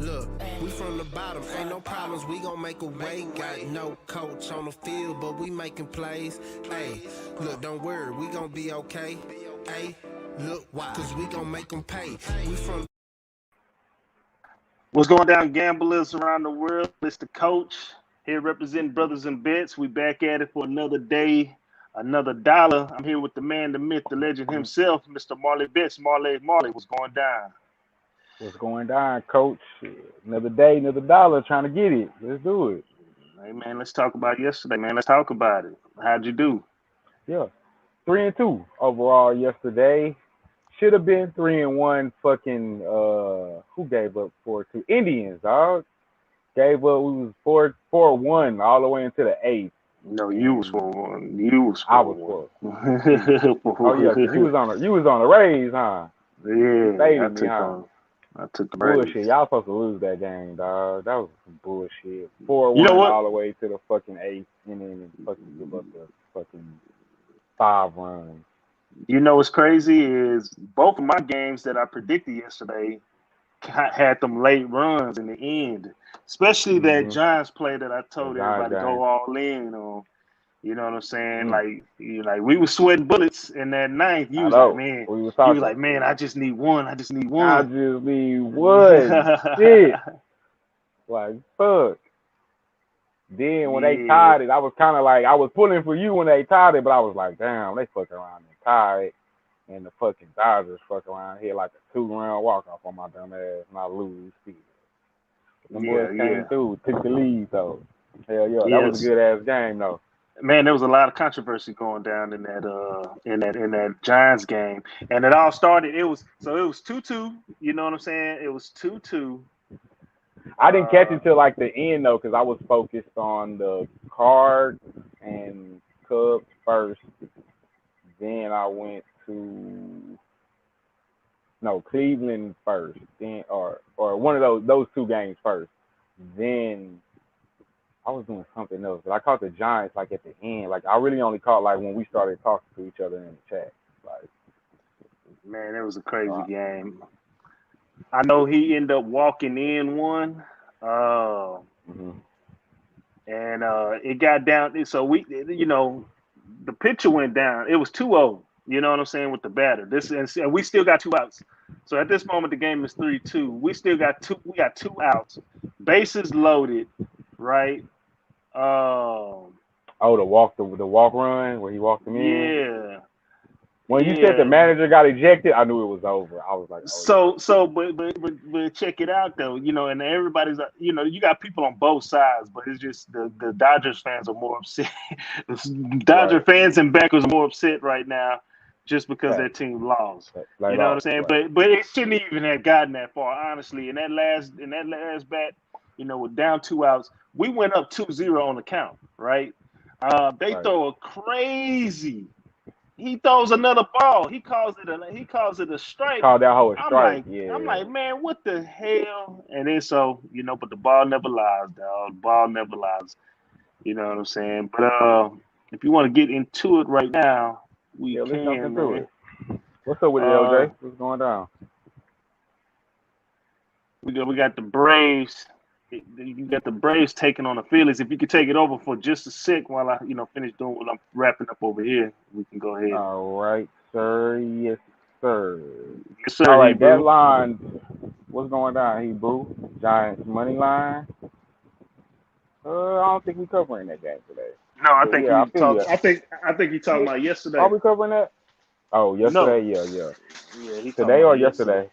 Look, we from the bottom, ain't no problems, we gon' make a way. Got no coach on the field, but we making plays. Hey, look, don't worry, we gon' be okay. Hey, look, why? Cause we gon' make them pay. We from. What's going down, gamblers around the world? It's the coach here representing Brothers and Bets. We back at it for another day, another dollar. I'm here with the man, the myth, the legend himself, Mr. Marley Bets. Marley, what's going down? What's going down, Coach? Another day, another dollar, trying to get it. Let's do it. Hey, man, let's talk about yesterday, man. Let's talk about it. How'd you do? Yeah, 3-2 overall yesterday. Should have been 3-1. Fucking who gave up 4-2? Indians, dog. Gave up. We was 4-1 all the way into the eighth. No, you was 4-1. You was 4-1. I was 4. Oh yeah, you was on the Rays, huh? Yeah, I took the bullshit. Rays. Y'all supposed to lose that game, dog. That was some bullshit. 4-1 You know what? all the way to the fucking eighth, and then fucking give up the fucking 5 runs. You know what's crazy is both of my games that I predicted yesterday had them late runs in the end, especially that Giants play that I told everybody to go all in on. You know what I'm saying? Like we were sweating bullets in that ninth. You was like, man, I just need one. I just need one. Shit. Like, fuck. Then when they tied it, I was kind of like, I was pulling for you when they tied it, but I was like, damn, they fuck around and tie it. And the fucking Dodgers fuck around here like a 2-run walk-off on my dumb ass, and I lose. The boys came through, took the lead, though. Hell yeah, that was a good-ass game, though. Man, there was a lot of controversy going down in that Giants game, and it all started. It was 2-2. You know what I'm saying? It was 2-2. I didn't catch it till like the end though, because I was focused on the Cards and Cubs first. Then I went to Cleveland first. Then or one of those 2 games first. Then I was doing something else, but I caught the Giants like at the end. Like I really only caught like when we started talking to each other in the chat. Like, man, it was a crazy game. I know he ended up walking in one, and it got down. So the pitcher went down. It was 2-0. You know what I'm saying, with the batter. And we still got 2 outs. So at this moment, the game is 3-2. We still got 2. We got 2 outs, bases loaded, right? The walk run where he walked him in. Yeah. When you said the manager got ejected, I knew it was over. I was like, but check it out though, and everybody's, you got people on both sides, but it's just the Dodgers fans are more upset. Dodger fans and backers are more upset right now, just because their team lost. You know what I'm saying? Right. But it shouldn't even have gotten that far, honestly. In that last bat, with down 2 outs, we went up 2-0 on the count, right? They throw a crazy. He throws another ball. He calls it a strike. Called that whole strike. I'm like, man, what the hell? And then but the ball never lies, dog. The ball never lies. You know what I'm saying? But if you want to get into it right now, we can. Man. What's up with it, LJ? What's going down? We got the Braves. You got the Braves taking on the Phillies. If you could take it over for just a sec while I, finish doing what I'm wrapping up over here, we can go ahead. All right, sir. Yes, sir. Yes, sir. All right, that line. What's going down, Hebrew? Giants money line. I don't think we're covering that game today. No, I think I think you talking about yesterday. Are we covering that? Oh, yesterday. No. Yeah. Today or yesterday?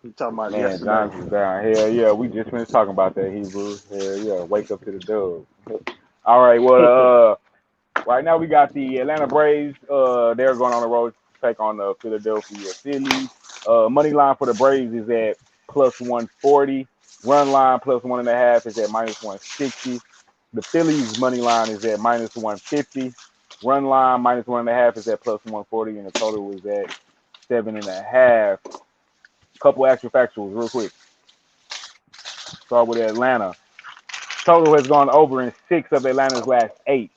You talking about yesterday? Giants is down. Hell yeah, we just finished talking about that, Hebrew. Hell yeah, wake up to the dub. All right, well, right now we got the Atlanta Braves. They're going on the road to take on the Philadelphia Phillies. Money line for the Braves is at plus 140. Run line plus 1.5 is at minus 160. The Phillies money line is at minus 150. Run line minus 1.5 is at plus 140, and the total is at 7.5. Couple extra factuals real quick. Start with Atlanta. Total has gone over in 6 of Atlanta's last 8.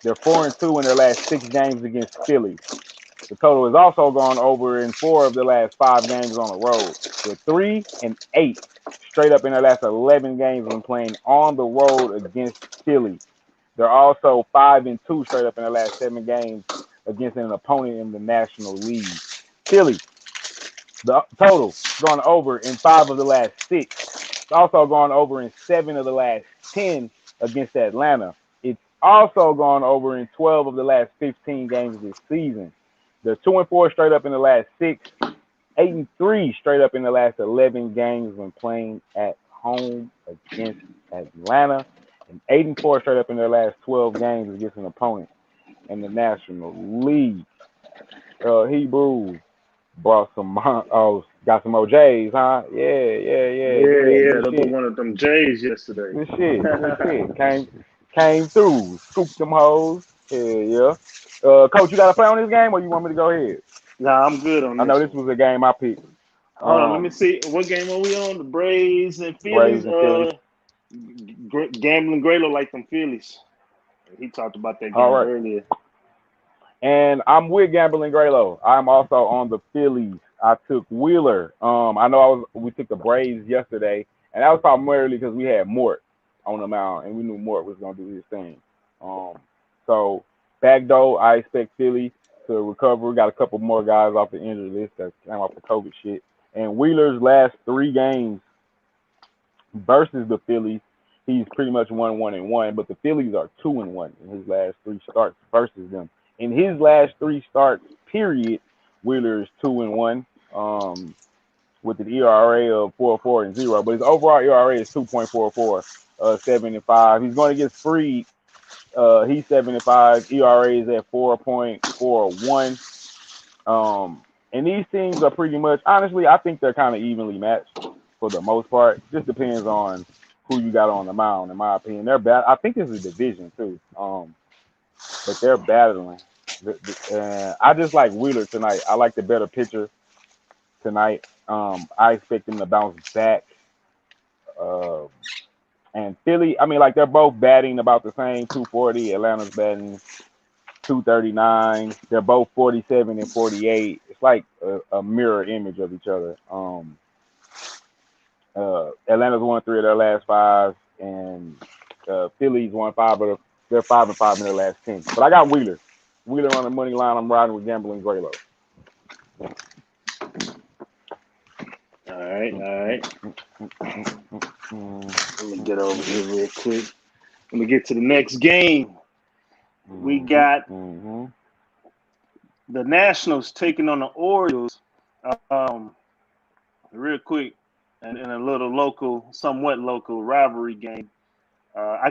They're 4-2 in their last 6 games against Philly. The total has also gone over in 4 of the last 5 games on the road. They're 3-8 straight up in their last 11 games when playing on the road against Philly. They're also 5-2 straight up in their last 7 games against an opponent in the National League. Philly, the total gone over in 5 of the last 6. It's also gone over in 7 of the last 10 against Atlanta. It's also gone over in 12 of the last 15 games this season. They're 2-4 straight up in the last 6, 8-3 straight up in the last 11 games when playing at home against Atlanta, and 8-4 straight up in their last 12 games against an opponent in the National League. Hebrew brought some got some more J's, huh? Yeah. Yeah. Good They shit. one of them Jays yesterday. Good shit. Came through, scooped them hoes. Yeah. Coach, you got to play on this game, or you want me to go ahead? Nah, I'm good on I know this this one. was a game I picked. Hold on, let me see. What game are we on? The Braves and Phillies. Braves and Phillies. Gambling Graylo like them Phillies. He talked about that All game right. earlier. And I'm with Gambling Graylo. I'm also on the Phillies. I took Wheeler. I know we took the Braves yesterday, and that was primarily because we had Mort on the mound, and we knew Mort was gonna do his thing. So back though, I expect Philly to recover. We got a couple more guys off the injury list that came off the COVID shit. And Wheeler's last 3 games versus the Phillies, he's pretty much 1-1-1, but the Phillies are 2-1 in his last 3 starts versus them. In his last 3 starts, period, Wheeler is 2-1, with an ERA of 4.40, but his overall ERA is 2.44, 7-5. He's going to get Freed. He's 7-5. ERA is at 4.41. And these teams are pretty much, honestly, I think they're kind of evenly matched for the most part. Just depends on who you got on the mound, in my opinion. They're bad. I think this is a division too. But they're battling. I just like Wheeler tonight. I like the better pitcher tonight. I expect him to bounce back. And Philly, I mean, like they're both batting about the same, 240. Atlanta's batting 239. They're both 47 and 48. It's like a mirror image of each other. Atlanta's won 3 of their last 5, and Phillies won 5 of they're 5-5 in their last 10. But I got Wheeler. Wheeler on the money line. I'm riding with Gambling Graylo. All right. Let me get over here real quick. Let me get to the next game. We got the Nationals taking on the Orioles. Real quick, and in a little somewhat local rivalry game. I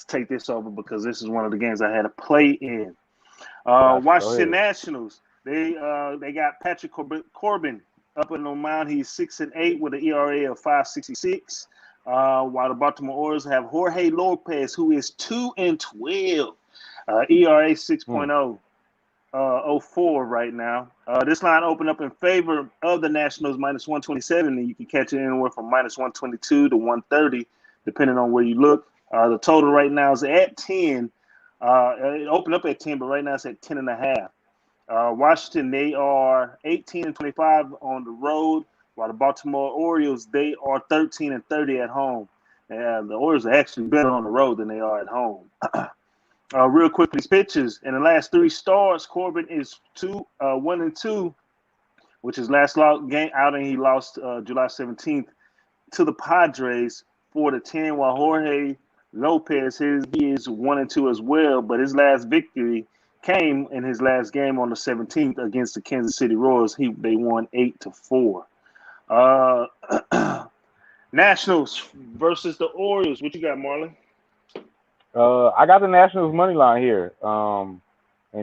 take this over because this is one of the games I had to play in. Washington Nationals. They got Patrick Corbin up in the mound. He's 6-8 with an ERA of 5.66. While the Baltimore Orioles have Jorge Lopez, who is 2-12, ERA 6.0. 04 right now. This line opened up in favor of the Nationals -127, and you can catch it anywhere from -122 to 130, depending on where you look. The total right now is at 10. It opened up at 10, but right now it's at 10.5. Washington, they are 18-25 on the road, while the Baltimore Orioles, they are 13-30 at home. And the Orioles are actually better on the road than they are at home. Real quick, these pitches in the last 3 starts, Corbin is 1-2, which is last game outing. He lost July 17th to the Padres 4-10, while Jorge Lopez he is 1-2 as well. But his last victory came in his last game on the 17th against the Kansas City Royals. They won 8-4. Nationals versus the Orioles. What you got, Marley? I got the Nationals money line here, and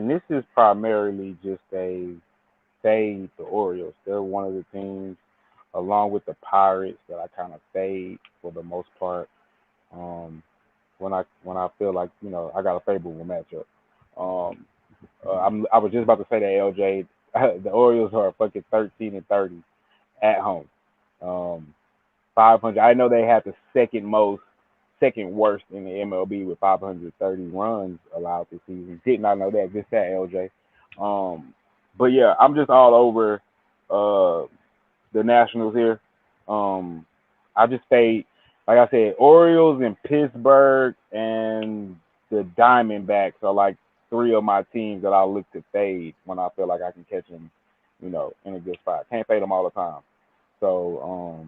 this is primarily just a fade the Orioles. They're one of the teams, along with the Pirates, that I kind of fade for the most part. When I feel like I got a favorable matchup. I was just about to say that LJ, the Orioles are fucking 13-30 at home. 500. I know they had the second worst in the MLB with 530 runs allowed this season. Did not know that. Just that, LJ. But yeah, I'm just all over the Nationals here. I just stayed, like I said, Orioles and Pittsburgh and the Diamondbacks are like three of my teams that I look to fade when I feel like I can catch them, in a good spot. Can't fade them all the time. So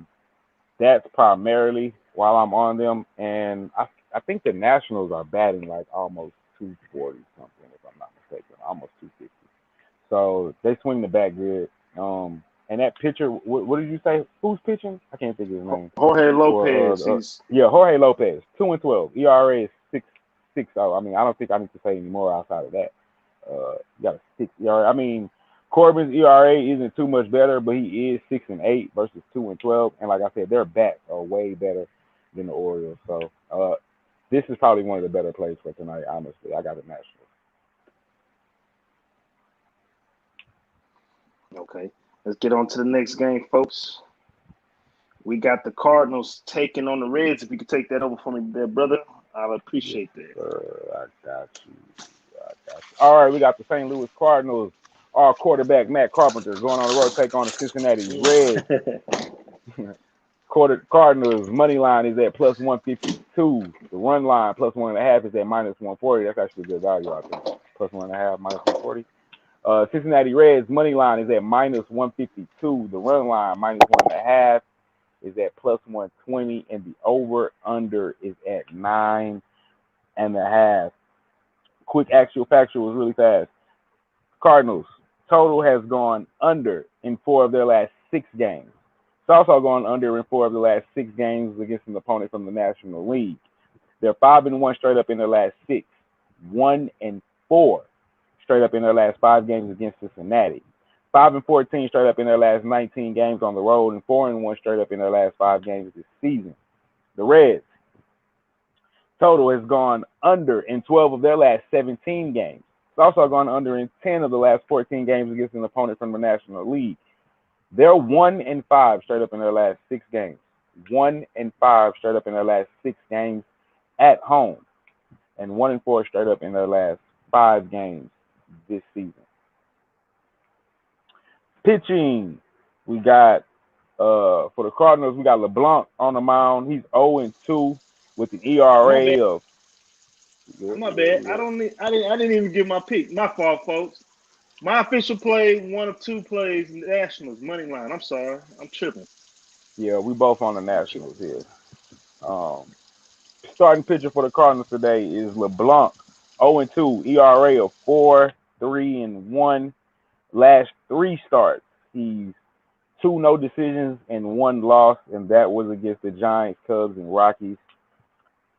that's primarily while I'm on them. And I think the Nationals are batting like almost 240 something, if I'm not mistaken, almost 250. So they swing the bat good. And that pitcher, what did you say? Who's pitching? I can't think of his name. Jorge For Lopez. He's Jorge Lopez, 2-12. ERA is 6.60. I mean, I don't think I need to say any more outside of that. You got a 6 ERA. I mean, Corbin's ERA isn't too much better, but he is 6-8 versus 2-12. And like I said, their bats are way better than the Orioles. So this is probably one of the better plays for tonight. Honestly, I got the Nationals. okay. Let's get on to the next game, folks. We got the Cardinals taking on the Reds. If you could take that over for me there, brother, I'll appreciate that. I got you. All right, we got the St. Louis Cardinals. Our quarterback, Matt Carpenter, going on the road to take on the Cincinnati Reds. Cardinals money line is at plus 152. The run line plus 1.5 is at minus 140. That's actually a good value, I think. Plus 1.5, minus 140. Cincinnati Reds money line is at minus 152. The run line minus 1.5 is at plus 120, and the over under is at 9.5. Quick actual factual was really fast. Cardinals total has gone under in 4 of their last 6 games. It's also gone under in 4 of the last 6 games against an opponent from the National League. They're 5-1 straight up in their last 6, 1-4 straight up in their last 5 games against Cincinnati. 5-14 straight up in their last 19 games on the road, and 4-1 straight up in their last 5 games this season. The Reds total has gone under in 12 of their last 17 games. It's also gone under in 10 of the last 14 games against an opponent from the National League. They're 1-5 straight up in their last 6 games. 1-5 straight up in their last 6 games at home, and 1-4 straight up in their last 5 games this season. Pitching, we got for the Cardinals, we got LeBlanc on the mound. He's 0-2 with an ERA of. My bad. I didn't even give my pick. My fault, folks. My official play, 1 of 2 plays, Nationals money line. I'm sorry, I'm tripping. Yeah, we both on the Nationals here. Starting pitcher for the Cardinals today is LeBlanc, 0-2, ERA of 4.3-1. Last 3 starts, he's 2 no decisions and 1 loss, and that was against the Giants, Cubs, and Rockies.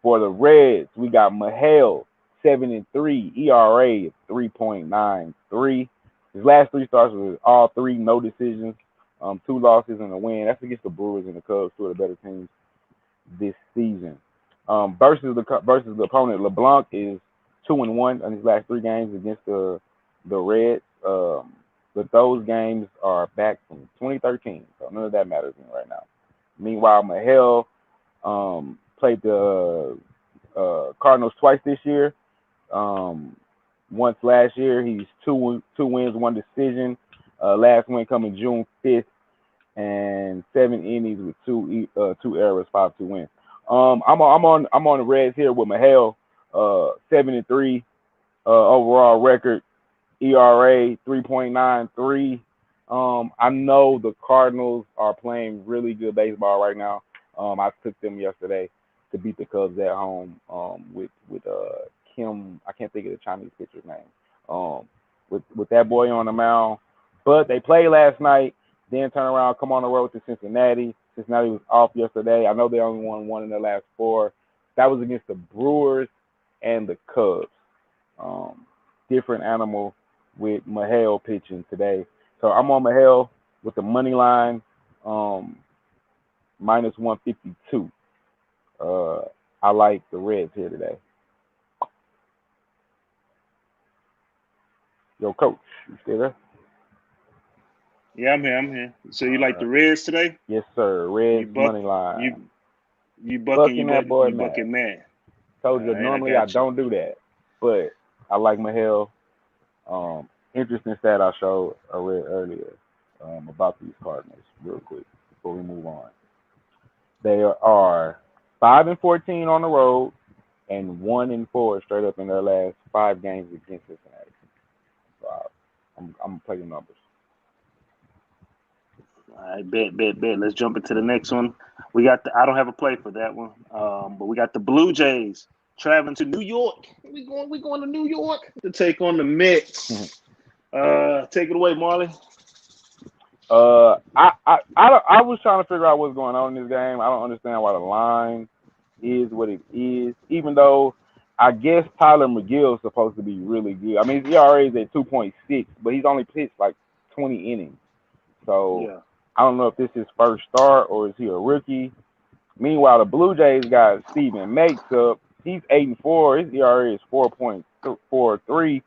For the Reds, we got Mahale, 7-3, ERA of 3.93. His last 3 starts was all 3 no decisions, 2 losses and a win. That's against the Brewers and the Cubs, 2 of the better teams this season. Versus the opponent, LeBlanc is 2-1 in his last 3 games against the Reds. But those games are back from 2013, so none of that matters right now. Meanwhile, Mahale played the Cardinals twice this year. Once last year, he's 2 wins, 1 decision. Last win coming June 5th, and 7 innings with 2 errors, 5-2 wins. I'm on the Reds here with Mahale, 7-3 overall record. ERA 3.93. I know the Cardinals are playing really good baseball right now. I took them yesterday to beat the Cubs at home with Kim. I can't think of the Chinese pitcher's name. With that boy on the mound. But they played last night, then turn around, come on the road to Cincinnati. Cincinnati was off yesterday. I know they only won 1 in their last 4. That was against the Brewers and the Cubs. Different animal with Mahale pitching today. So I'm on Mahale with the money line, minus 152. I like the Reds here today. Yo, Coach, you still there? Yeah, I'm here. So you like the Reds today? Yes, sir. Reds money line. You bucking that boy, you bucking man. Told you, normally I don't do that, but I like Mahale. interesting stat I read earlier about these Cardinals, real quick before we move on. They are 5-14 on the road and 1-4 straight up in their last 5 games against Cincinnati. So I'm gonna play the numbers. All right, bet. Let's jump into the next one. We got I don't have a play for that one, but we got the Blue Jays traveling to New York. We going to New York to take on the Mets. Take it away, Marley. I was trying to figure out what's going on in this game. I don't understand why the line is what it is, even though I guess Tyler McGill is supposed to be really good. I mean, his ERA is at 2.6, but he's only pitched like 20 innings. So yeah. I don't know if this is his first start or is he a rookie. Meanwhile, the Blue Jays got Steven Makes up. He's 8-4. His ERA is 4.43.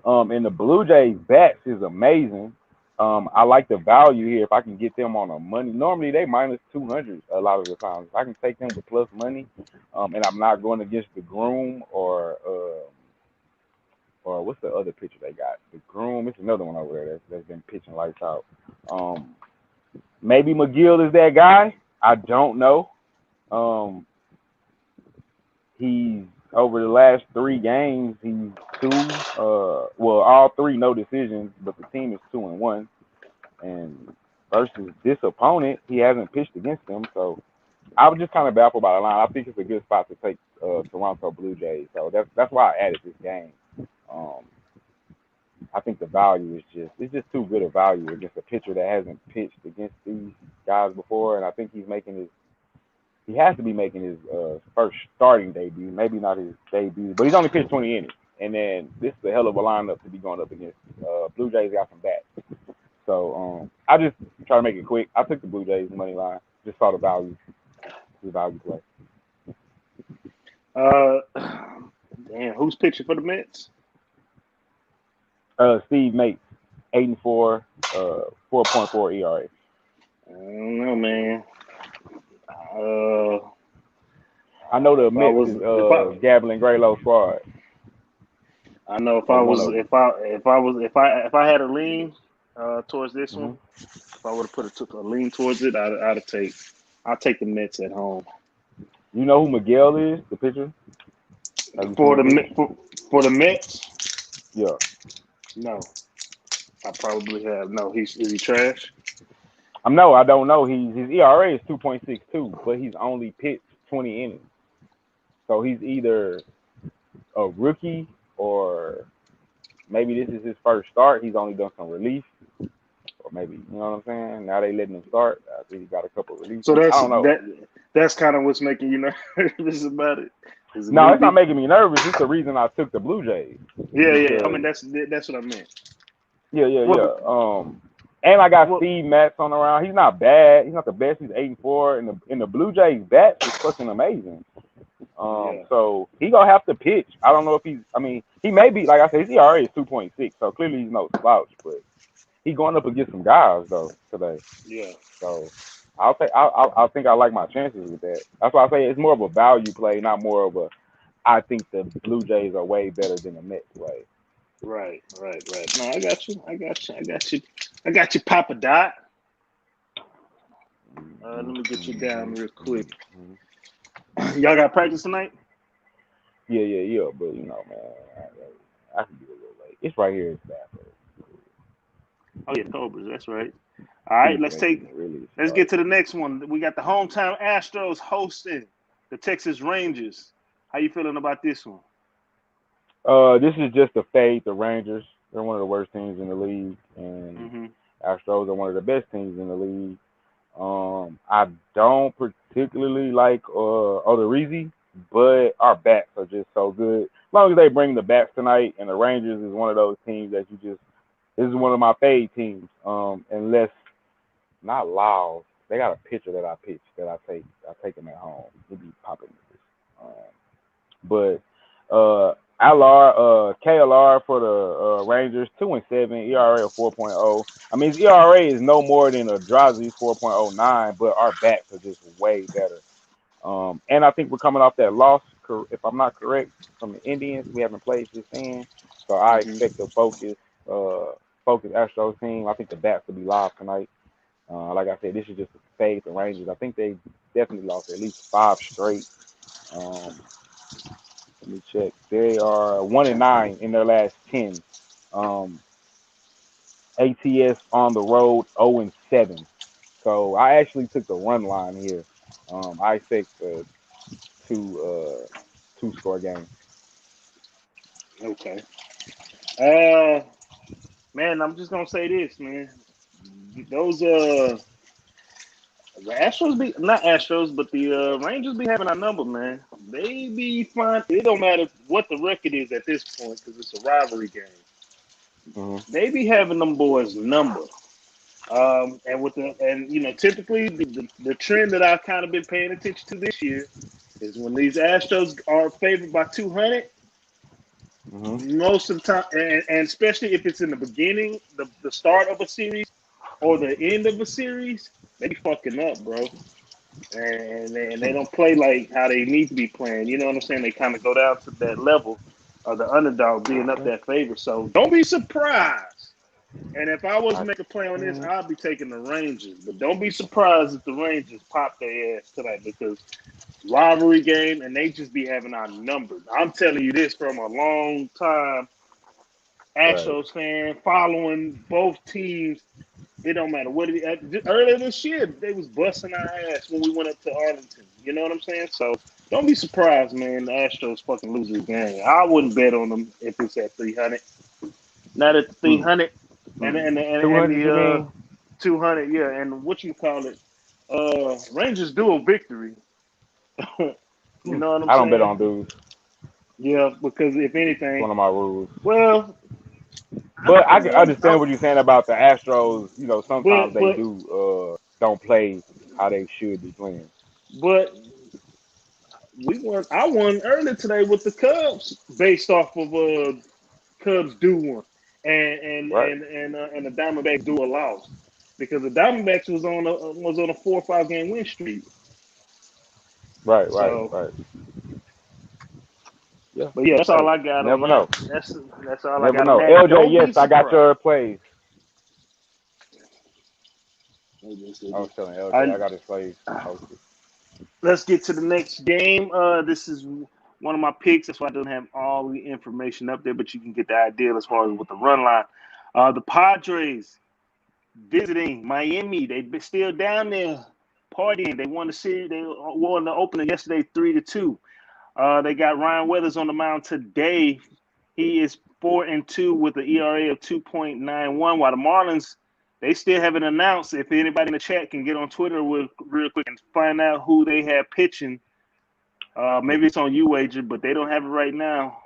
And the Blue Jays bats is amazing. I like the value here. If I can get them on a money, normally they minus 200 a lot of the times. If I can take them with plus money, and I'm not going against the Groom or what's the other pitcher they got? The Groom. It's another one over there that's been pitching lights out. Maybe McGill is that guy. I don't know. He's over the last 3 games, he's 2. All 3 no decisions, but the team is 2-1. And versus this opponent, he hasn't pitched against them. So I was just kind of baffled by the line. I think it's a good spot to take Toronto Blue Jays. So that's why I added this game. I think the value is just too good a value against a pitcher that hasn't pitched against these guys before, and I think he has to be making his first starting debut, maybe not his debut, but he's only pitched 20 innings, and then this is a hell of a lineup to be going up against. Blue Jays got some bats, so I just try to make it quick. I took the Blue Jays money line, just saw the value play. Damn, who's pitching for the Mets? Steve Makes, 8-4, 4.4 ERA. I don't know, man. I know the Mets is Gabriel Graylow fraud. I know if I had a lean towards this one, if I would have put a lean towards it, I'll take the Mets at home. You know who Miguel is, the pitcher? For the Mets? Yeah. No. I probably have. No, is he trash? No, I don't know. His ERA is 2.62, but he's only pitched 20 innings. So he's either a rookie or maybe this is his first start. He's only done some relief. Or maybe, you know what I'm saying? Now they letting him start. I think he got a couple of relief. So I don't know. That's kind of what's making you nervous about it. No, it's not making me nervous. It's the reason I took the Blue Jays. Yeah. I mean, that's what I meant. Yeah. And I got Steve Matz on around. He's not bad. He's not the best. He's 8-4. And the Blue Jays bats is fucking amazing. So he gonna have to pitch. I don't know if he may be, like I said, his ERA is 2.6. So clearly he's no slouch, but he's going up against some guys though today. Yeah. So I think I like my chances with that. That's why I say it's more of a value play, not more of a. I think the Blue Jays are way better than the Mets play. Right. No, I got you, Papa Dot. Let me get you down real quick. Y'all got practice tonight? Yeah. But you know, man, I can be a little late. It's right here in Stafford. Oh yeah, Cobras. That's right. All right, let's get to the next one. We got the hometown Astros hosting the Texas Rangers. How you feeling about this one? This is just a fade. The Rangers, they're one of the worst teams in the league, and Astros are one of the best teams in the league. I don't particularly like Odorizzi, but our bats are just so good. As long as they bring the bats tonight, and the Rangers is one of those teams that this is one of my fade teams. Unless not Lyles, they got a pitcher that I pitch that I take him at home. He'll be popping this. But KLR for the Rangers, 2-7, ERA of 4.0. I mean, his ERA is no more than a Drazi's 4.09, but our bats are just way better. And I think we're coming off that loss not correct, from the Indians. We haven't played this in, so I expect a focus Astros team. I think the bats will be live tonight. Like I said, this is just a fade the Rangers. I think they definitely lost at least 5 straight. Let me check. They are 1-9 in their last 10. ATS on the road 0-7. So I actually took the run line here. I expect two score game. Okay. Man, I'm just gonna say this, man. Those the Astros be not Astros, but the Rangers be having our number, man. They be fine. It don't matter what the record is at this point because it's a rivalry game. Mm-hmm. They be having them boys number. Typically the trend that I've kind of been paying attention to this year is when these Astros are favored by 200. Mm-hmm. Most of the time, and especially if it's in the beginning, the start of a series or the end of a series, they be fucking up, bro. And they don't play like how they need to be playing. You know what I'm saying? They kind of go down to that level of the underdog being up that favor. So don't be surprised. And if I was to make a play on this, I'd be taking the Rangers. But don't be surprised if the Rangers pop their ass tonight because rivalry game and they just be having our numbers. I'm telling you this from a long time Astros fan following both teams. It don't matter what earlier this year they was busting our ass when we went up to Arlington. You know what I'm saying? So don't be surprised, man. The Astros fucking lose this game. I wouldn't bet on them if it's at 300. Not at 300 and 200, you the mean? 200, yeah. And what you call it? Rangers do a victory. You know what I'm I don't bet saying? on dudes. Yeah, because if It's anything, one of my rules. well, But I can understand what you're saying about the Astros. You know, sometimes they but do don't play how they should be playing. but we won. I won early today with the Cubs based off of Cubs do one, Right. and the Diamondbacks do a loss because the Diamondbacks was on a 4 or 5 game win streak. Right. So, Yeah. but yeah, that's all Hey, I got on never that. know. That's all I Never got on know. that. LJ, Don't yes, be I got surprised. your plays. I was telling LJ I got his plays posted. Let's get to the next game. This is one of my picks. That's why I don't have all the information up there, but you can get the idea as far as with the run line. The Padres visiting Miami. They still down there partying. They won the series. They won the opener yesterday, 3-2. They got Ryan Weathers on the mound today. He is 4-2 with an ERA of 2.91. While the Marlins, they still haven't announced. If anybody in the chat can get on Twitter real quick and find out who they have pitching. Maybe it's on UWager, but they don't have it right now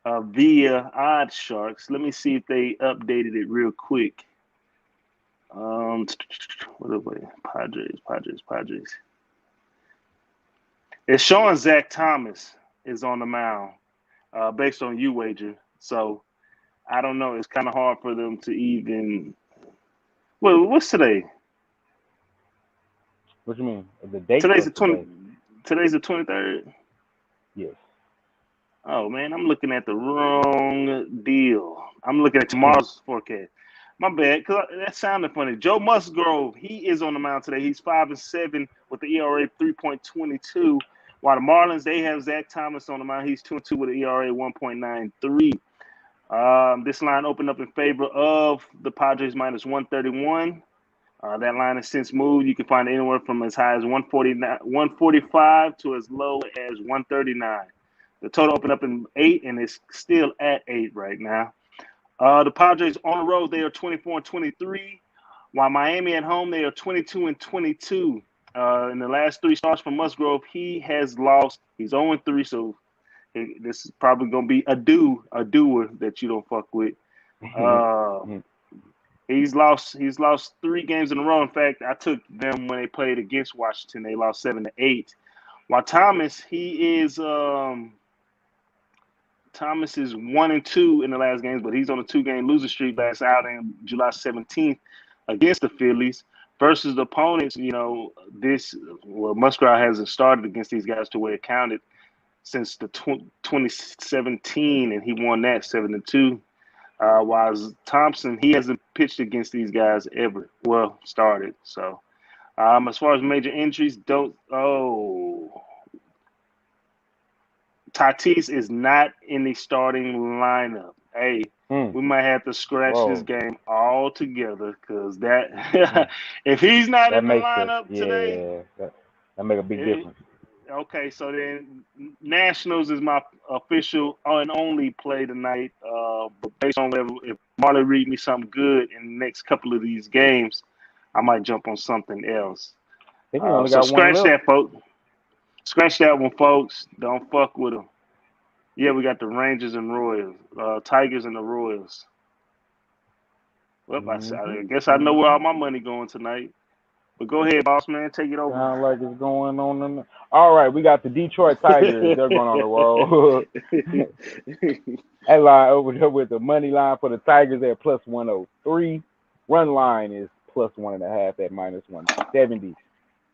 via Odd Sharks. Let me see if they updated it real quick. What are they? Padres. It's showing Zach Thomas is on the mound based on UWager. So I don't know. It's kind of hard for them to even. Well, what's today? What you mean? The date Today's or the today? Today's the 23rd. Yes. Oh man, I'm looking at the wrong deal. I'm looking at tomorrow's forecast. My bad, cause that sounded funny. Joe Musgrove, he is on the mound today. He's 5-7 with the ERA 3.22. While the Marlins, they have Zach Thomas on the mound. He's 2-2 with an ERA 1.93. This line opened up in favor of the Padres minus 131. That line has since moved. You can find it anywhere from as high as 145 to as low as 139. The total opened up in 8 and it's still at 8 right now. The Padres on the road, they are 24-23. While Miami at home, they are 22-22. In the last 3 starts from Musgrove, he has lost. He's 0-3, so this is probably going to be a doer that you don't fuck with. He's lost 3 games in a row. In fact, I took them when they played against Washington. They lost 7-8. While Thomas, he is Thomas is 1-2 in the last games, but he's on a 2-game losing streak last out in July 17th against the Phillies versus the opponents. You know, Musgrove hasn't started against these guys to where it counted. since the 2017, and he won that 7-2. While Thompson, he hasn't pitched against these guys ever. Well, started. So, as far as major injuries, Tatis is not in the starting lineup. Hey, we might have to scratch this game all together because that if he's not in the lineup today, that make a big difference. Okay, so then Nationals is my official and only play tonight. But based on level, if Marley read me something good in the next couple of these games, I might jump on something else. So scratch that, folks. Scratch that one, folks. Don't fuck with them. Yeah, we got the Rangers and Royals, Tigers and the Royals. Well, I guess I know where all my money going tonight. But go ahead, boss man, take it over. Sound like it's going on. All right, we got the Detroit Tigers. They're going on the road. That line over there with the money line for the Tigers at plus 103. Run line is plus 1.5 at minus 170.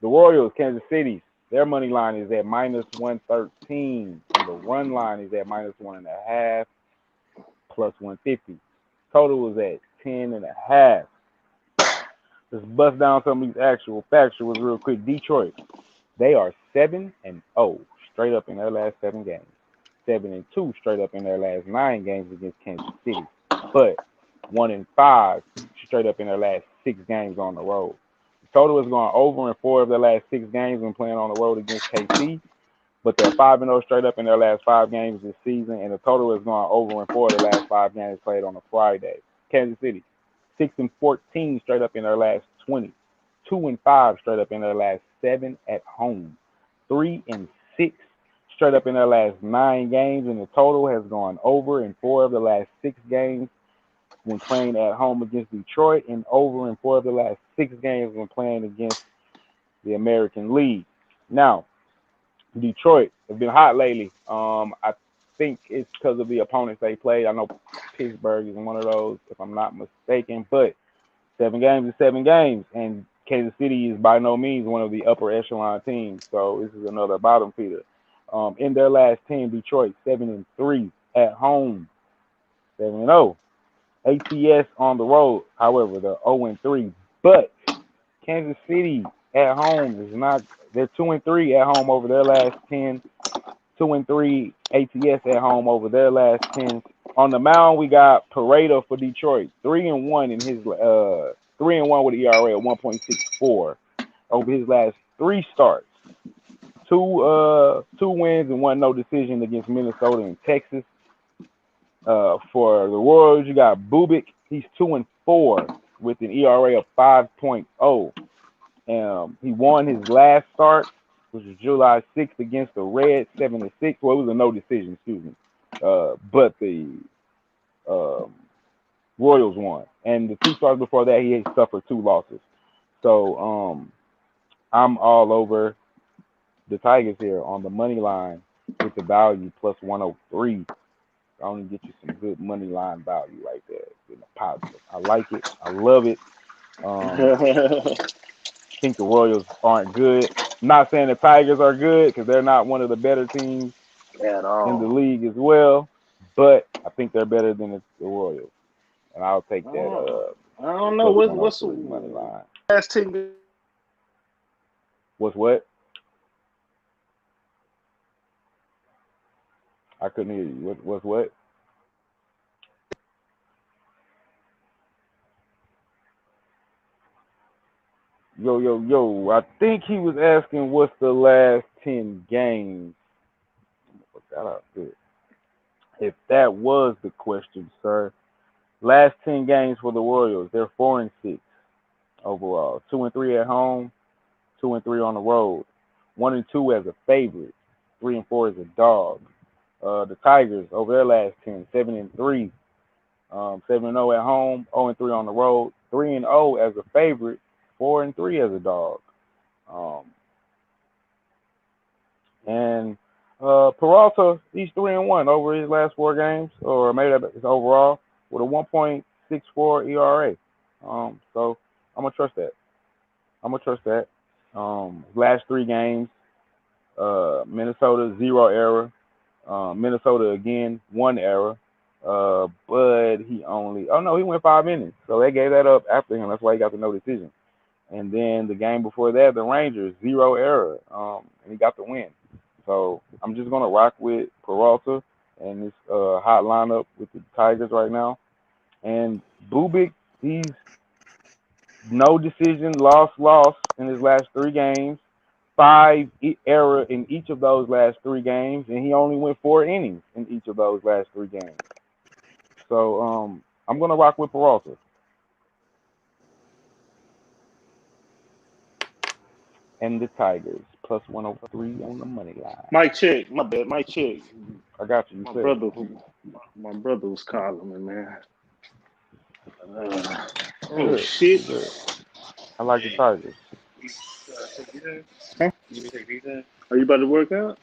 The Royals, Kansas City, their money line is at minus 113. And the run line is at minus 1.5, plus 150. Total is at 10.5. Let's bust down some of these actual factuals real quick. Detroit, they are 7-0 straight up in their last 7 games. 7-2 straight up in their last 9 games against Kansas City. But 1-5 straight up in their last 6 games on the road. The total has gone over in 4 of their last 6 games when playing on the road against KC. But they're 5-0 straight up in their last 5 games this season, and the total has gone over in 4 of the last 5 games played on a Friday. Kansas City, 6-14 straight up in their last 20. 2-5 straight up in their last 7 at home. 3-6 straight up in their last 9 games, and the total has gone over in 4 of the last 6 games when playing at home against Detroit, and over in 4 of the last 6 games when playing against the American League. Now, Detroit has been hot lately. I think it's because of the opponents they played. I know Pittsburgh is one of those, if I'm not mistaken, but 7 games is 7 games, and Kansas City is by no means one of the upper echelon teams, so this is another bottom feeder. In their last 10, Detroit 7-3 at home, 7-0. ATS on the road, however, they're 0-3, but Kansas City at home is not. They're 2-3 at home over their last 10. 2-3 ATS at home over their last 10. On the mound, we got Pareto for Detroit, 3-1 in his 3-1 with an ERA of 1.64 over his last 3 starts. 2 wins and 1 no decision against Minnesota and Texas. For the Royals, you got Bubic. He's 2-4 with an ERA of 5.0. He won his last start, which was July 6th against the Reds, 7-6. Well, it was a no decision, excuse me. But the Royals won. And the 2 starts before that, he had suffered 2 losses. So I'm all over the Tigers here on the money line with the value plus 103. I only get you some good money line value right there. Positive. I like it. I love it. I think the Royals aren't good. I'm not saying the Tigers are good because they're not one of the better teams at all in the league as well. But I think they're better than the Royals, and I'll take that. I don't know what's the money line. Last team. What's what? I couldn't hear you. What's what? Yo. I think he was asking what's the last 10 games. Put that out there. If that was the question, sir. Last 10 games for the Royals, they're 4-6 overall. 2-3 at home, 2-3 on the road. 1-2 as a favorite. 3-4 as a dog. The Tigers over their last 10, 7-3. 7-0 at home, 0-3 on the road. 3-0 as a favorite. 4-3 as a dog. And Peralta, he's 3-1 over his last 4 games, or maybe that's overall, with a 1.64 ERA. So I'm gonna trust that. Last 3 games, Minnesota 0 error, Minnesota again, 1 error. But he went 5 innings. So they gave that up after him. That's why he got the no decision. And then the game before that, the Rangers, 0 error. And he got the win. So I'm just going to rock with Peralta and this hot lineup with the Tigers right now. And Bubik, he's no decision, loss in his last 3 games. 5 error in each of those last 3 games, and he only went 4 innings in each of those last 3 games. So I'm gonna rock with Peralta. And the Tigers plus 103 on the money line. Mike check, my bad. Mike check. I got you. My brother was calling me, man. Good. Shit. Good. I like the Tigers. Huh? Are you about to work out?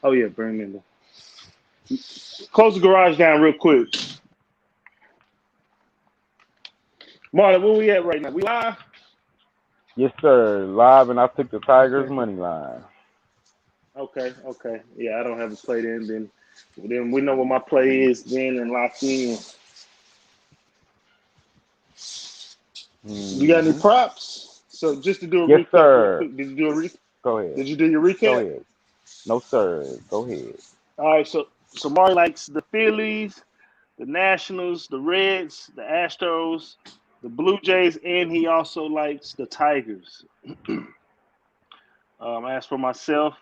Oh yeah, bring me in. Close the garage down real quick. Marley, where we at right now? We live? Yes, sir. Live, and I took the Tigers money line. Okay. Yeah, I don't have a play then we know what my play is then and lock in. You got any props? So just to do a recap. Sir. Did you do a recap? Go ahead. Did you do your recap? Go ahead. No, sir. Go ahead. All right, so Marley likes the Phillies, the Nationals, the Reds, the Astros, the Blue Jays, and he also likes the Tigers. As for myself,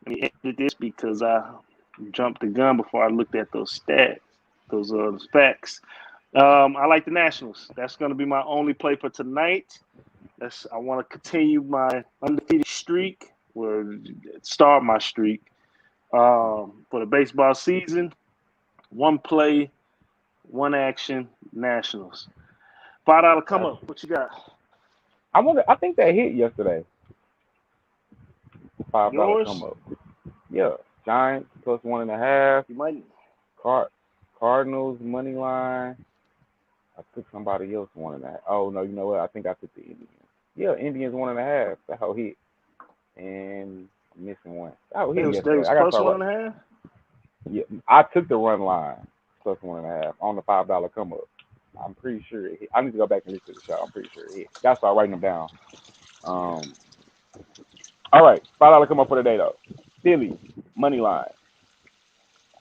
let me edit this because I jumped the gun before I looked at those facts. I like the Nationals. That's going to be my only play for tonight. I want to continue my undefeated streak, or start my streak for the baseball season. 1 play, 1 action, Nationals. $5 come up. What you got? I think that hit yesterday. $5 Yours? come up. Yeah, Giants plus 1.5. You might. Cardinals money line. I took somebody else 1.5. Oh no, you know what? I think I took the Indians. Yeah, Indians 1.5. That whole hit, and I'm missing one. That whole hit yesterday. I got plus 1.5. Yeah, I took the run line plus 1.5 on the $5 come up. I'm pretty sure it hit. I need to go back and listen to the show. I'm pretty sure it hit. Gotta start writing them down. All right, $5 come up for the day though. Phillies money line.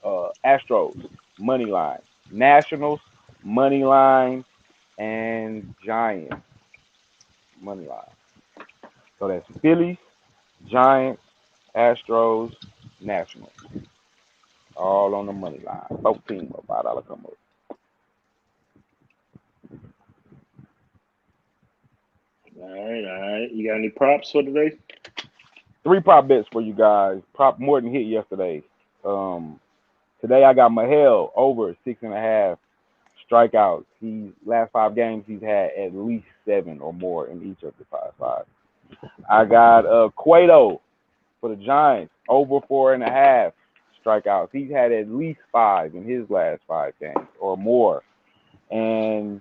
Astros money line. Nationals money line, and Giants money line. So that's Phillies, Giants, Astros, Nationals. All on the money line. Both teams of $5 come up. All right. You got any props for today? 3 prop bets for you guys. Prop more than hit yesterday. Today I got Mahel over 6.5 strikeouts. Last 5 games he's had at least 7 or more in each of the 5. I got Cueto for the Giants over 4.5 strikeouts. He's had at least 5 in his last 5 games or more. And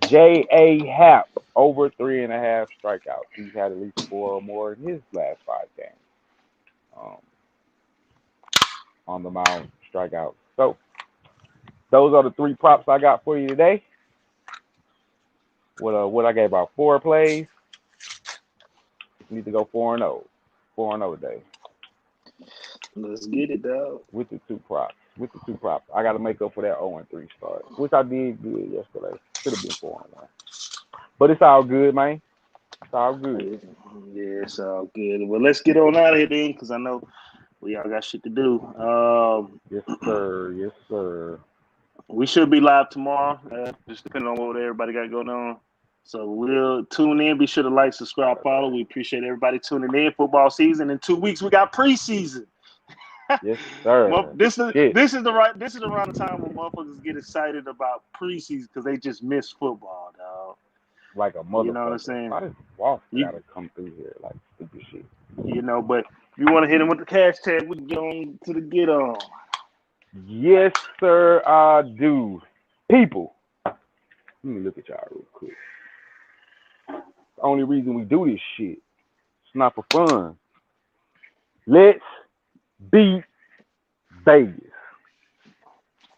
J.A. Happ over 3.5 strikeouts. He's had at least 4 or more in his last 5 games. On the mound, strikeouts. So those are the 3 props I got for you today. What I gave about 4 plays. Need to go 4-0. 4-0 today. Let's get it, dog. With the 2 props. I got to make up for that 0-3 start, which I did good yesterday. Should have been 4-1. But it's all good, man. It's all good. Yeah, it's all good. Well, let's get on out of here then, because I know we all got shit to do. Yes, sir. Yes, sir. We should be live tomorrow, just depending on what everybody got going on. So we'll tune in. Be sure to like, subscribe, follow. We appreciate everybody tuning in. Football season in 2 weeks. We got preseason. Yes, sir. This is around the time when motherfuckers get excited about preseason because they just miss football, dog. Like a motherfucker. You know what I'm saying? Why does Walsh gotta come through here like stupid shit? But if you want to hit him with the cash tag, we can get on to the get on. Yes, sir, I do. People, let me look at y'all real quick. The only reason we do this shit, it's not for fun. Let's beat Vegas.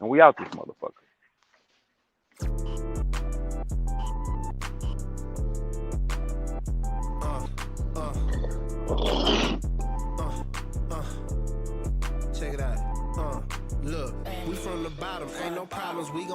And we out this motherfucker. Check it out. Look, we from the bottom, ain't no problems, we gon'